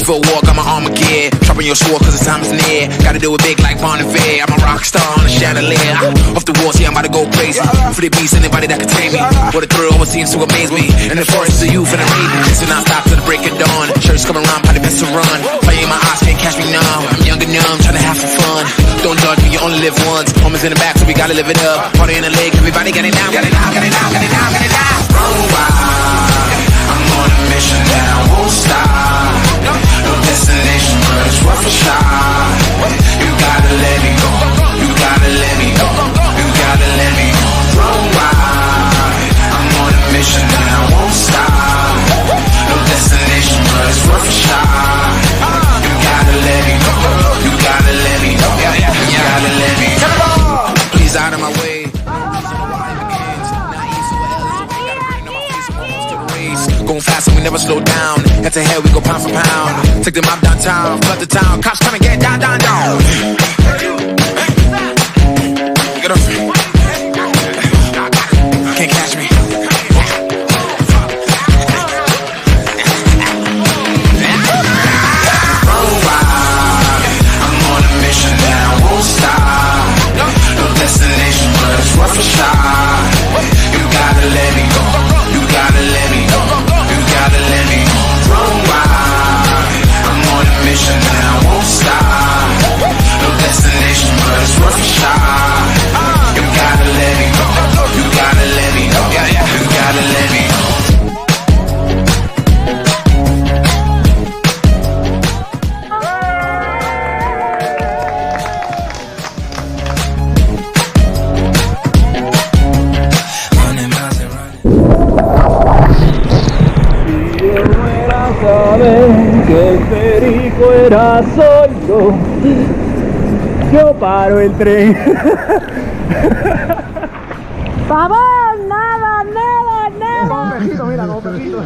For a walk, I'm an Armageddon. Sharpen your sword cause the time is near. Gotta do it big like Bon Iver. I'm a rock star on a chandelier. Off the walls, yeah, I'm about to go crazy. For the beast, anybody that can tame me. What a thrill always seems to amaze me. In the forest of youth and the raven. Listen, I stop till the break of dawn. Shirts coming around, probably best to run. Play in my eyes, can't catch me now. I'm young and numb, trying to have some fun. Don't judge me, you only live once. Homies in the back, so we gotta live it up. Party in the lake, everybody get it down, get it down, get it down, get it down, get it down. Run wild, I'm on a mission that I won't stop. No destination, but it's worth a shot. You gotta let me go. You gotta let me go. You gotta let me go. Run wild. I'm on a mission and I won't stop. No destination, but it's worth a shot. You gotta let me go. You gotta let me go. You gotta let me go. Please out of my way. Going fast and we never slow down. Head to head, we go pound for pound. Take them out downtown, flood the town. Cops trying to get down, down, down. Get off me. Can't catch me. Run wild. I'm on a mission that I won't stop. No destination, but it's worth a shot. You gotta let me go. You gotta let me go. Gotta let me run wild. I'm on a mission and I won't stop. No destination, but it's worth a shot. You gotta let me go. You gotta let me go. You gotta let me go. Que el perico era solo, yo paro el tren. ¡Favor! ¡Nada, nada, nada! Como perrito, mira, como perrito.